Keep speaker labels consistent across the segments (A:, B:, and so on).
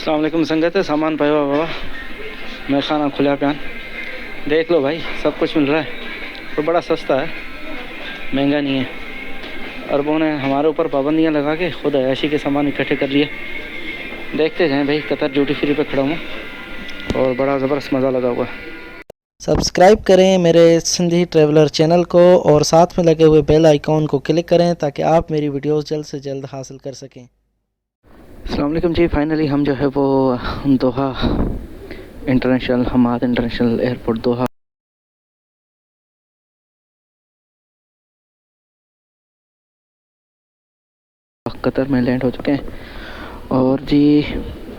A: अस्सलाम वालेकुम संगत है। सामान पाया बाबा मैं खाना खुला प्यान देख लो भाई, सब कुछ मिल रहा है और बड़ा सस्ता है, महंगा नहीं है। अरबों ने हमारे ऊपर पाबंदियां लगा के खुद अयाशी के सामान इकट्ठे कर लिए। देखते जाएं भाई, कतर ड्यूटी फ्री पे खड़ा हूँ और बड़ा ज़बरदस्त मज़ा लगा हुआ है।
B: सब्सक्राइब करें मेरे सिंधी ट्रैवलर चैनल को और साथ में लगे हुए बेल आइकॉन को क्लिक करें ताकि आप मेरी वीडियोस जल्द से जल्द हासिल कर सकें।
A: अस्सलाम वालेकुम जी, फाइनली हम जो है वो Doha international Hamad international airport Doha Qatar में लैंड हो चुके हैं। और जी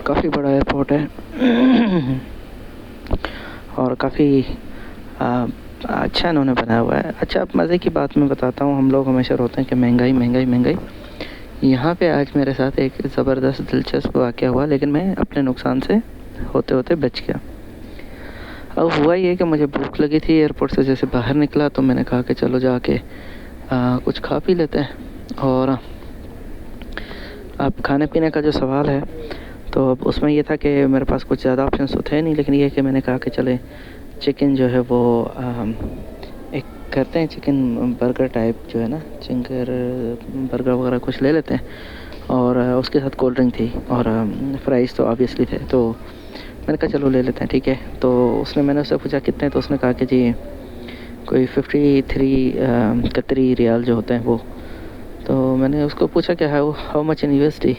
A: काफ़ी बड़ा एयरपोर्ट है और काफ़ी अच्छा इन्होंने बनाया हुआ है। अच्छा, अब मज़े की बात मैं बताता हूँ। हम लोग हमेशा रोते हैं कि महंगाई महंगाई महंगाई। यहाँ पे आज मेरे साथ एक ज़बरदस्त दिलचस्प वाक़या हुआ, लेकिन मैं अपने नुकसान से होते होते बच गया। अब हुआ ये कि मुझे भूख लगी थी। एयरपोर्ट से जैसे बाहर निकला तो मैंने कहा कि चलो जाके कुछ खा पी लेते हैं। और अब खाने पीने का जो सवाल है तो अब उसमें ये था कि मेरे पास कुछ ज़्यादा ऑप्शंस तो थे नहीं, लेकिन ये कि मैंने कहा कि चले चिकन जो है वो एक करते हैं, चिकन बर्गर टाइप जो है ना, चिंगर बर्गर वगैरह कुछ ले लेते हैं। और उसके साथ कोल्ड ड्रिंक थी और फ्राइज़ तो ऑब्वियसली थे, तो मैंने कहा चलो ले लेते हैं, ठीक है। तो मैंने उससे पूछा कितने, तो उसने कहा कि जी कोई 53 कतरी रियाल जो होते हैं वो। तो मैंने उसको पूछा कि हाउ मच इन USD,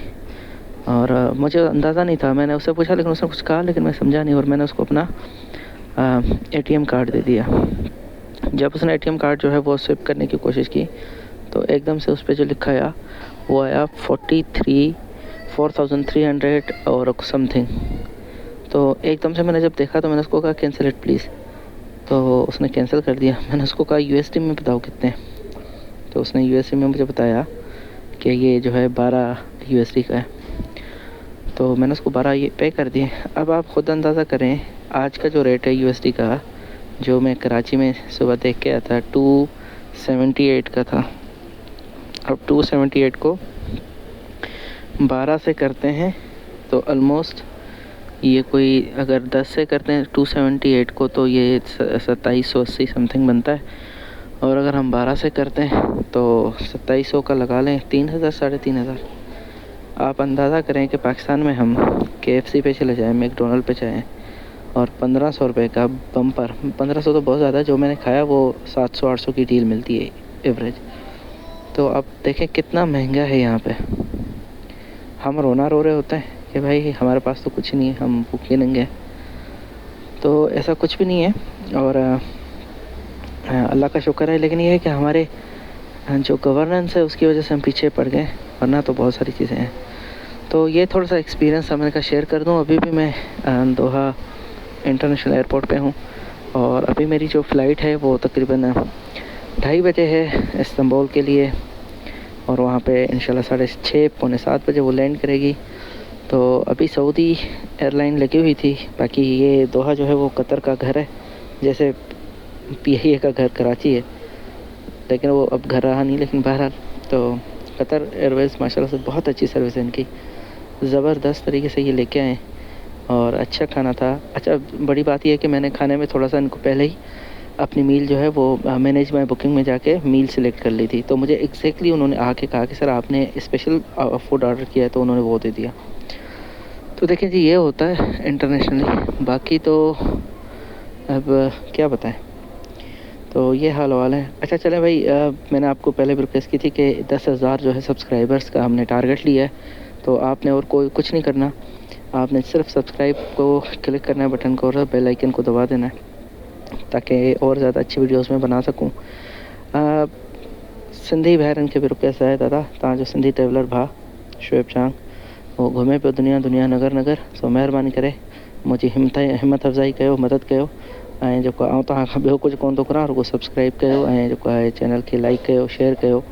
A: और मुझे अंदाज़ा नहीं था। मैंने उससे पूछा लेकिन उसने कुछ कहा, लेकिन मैं समझा नहीं और मैंने उसको अपना ATM कार्ड दे दिया। जब उसने ATM कार्ड जो है वो स्विप करने की कोशिश की तो एकदम से उस पर जो लिखा आया वो आया 4,300 और समथिंग। तो एकदम से मैंने जब देखा तो मैंने उसको कहा कैंसिल इट प्लीज़, तो उसने कैंसिल कर दिया। मैंने उसको कहा USD में बताओ कितने, तो उसने USD में मुझे बताया कि ये जो है 12 USD का है। तो मैंने उसको 12 ये पे कर दिए। अब आप ख़ुद अंदाज़ा करें आज का जो रेट है USD का, जो मैं कराची में सुबह देख के आया था 278 का था। अब 278 को 12 से करते हैं तो ऑलमोस्ट ये कोई, अगर 10 से करते हैं 278 को तो ये 2780 समथिंग बनता है। और अगर हम 12 से करते हैं तो 2700 का लगा लें, 3000 3,500। आप अंदाज़ा करें कि पाकिस्तान में हम KFC पे चले जाएँ, मैकडोनल्ड पे जाएँ और 1500 रुपये का बम्पर, 1500 तो बहुत ज़्यादा है, जो मैंने खाया वो 700-800 की डील मिलती है एवरेज। तो आप देखें कितना महंगा है यहाँ पे। हम रोना रो रहे होते हैं कि भाई हमारे पास तो कुछ नहीं है, हम भूखे नंगे हैं। तो ऐसा कुछ भी नहीं है और अल्लाह का शुक्र है। लेकिन ये है कि हमारे जो गवर्नेंस है उसकी वजह से हम पीछे पड़ गए, वरना तो बहुत सारी चीज़ें हैं। तो ये थोड़ा सा एक्सपीरियंस मैंने कहा शेयर कर दूँ। अभी भी मैं दोहा इंटरनेशनल एयरपोर्ट पे हूँ और अभी मेरी जो फ़्लाइट है वो तकरीबन 2:30 बजे है इस्तांबुल के लिए, और वहाँ पे इंशाल्लाह 6:30 पौने 7 बजे वो लैंड करेगी। तो अभी सऊदी एयरलाइन लगी हुई थी। बाकी ये दोहा जो है वो कतर का घर है, जैसे PIA का घर कराची है, लेकिन वो अब घर रहा नहीं। लेकिन बहरहाल तो कतर एयरवेज़ माशाल्लाह से बहुत अच्छी सर्विस है इनकी, ज़बरदस्त तरीके से ये लेके आए और अच्छा खाना था। अच्छा, बड़ी बात यह है कि मैंने खाने में थोड़ा सा इनको पहले ही अपनी मील जो है वो मैनेज माई बुकिंग में जाके मील सेलेक्ट कर ली थी। तो मुझे एग्जैक्टली उन्होंने आके कहा कि सर आपने स्पेशल फूड ऑर्डर किया है, तो उन्होंने वो दे दिया। तो देखें जी, ये होता है इंटरनेशनली। बाकी तो अब क्या बताएं, तो ये हाल वाल है। अच्छा चलें भाई, मैंने आपको पहले भी रिक्वेस्ट की थी कि 10,000 जो है सब्सक्राइबर्स का हमने टारगेट लिया है। तो आपने और कोई कुछ नहीं करना, आपने सिर्फ सब्सक्राइब को क्लिक करना है बटन को और बेल आइकन को दबा देना है ताकि और ज़्यादा अच्छी वीडियोस में बना सकूं। सिंधी भाइरनि खे भी रिक्वेस्ट आहे दादा, तव्हांजो सिंधी ट्रेवलर भाउ शोएब चांग वो घुमे पियो दुनिया दुनिया नगर नगर। सो महिरबानी करे मुंहिंजी हिम्मत अफ़ज़ाई कयो, मदद कयो। ऐं जेको आउं तव्हां खां ॿियो कुझु कोन थो करां, रुगो सब्सक्राइब कयो ऐं जेको आहे चैनल खे लाइक कयो, शेयर कयो,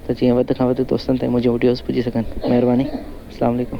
A: त जीअं वधि खां वधि दोस्तनि ताईं मुंहिंजी वीडियोस पुॼी सघनि। महिरबानी, अस्सलाम वालेकुम।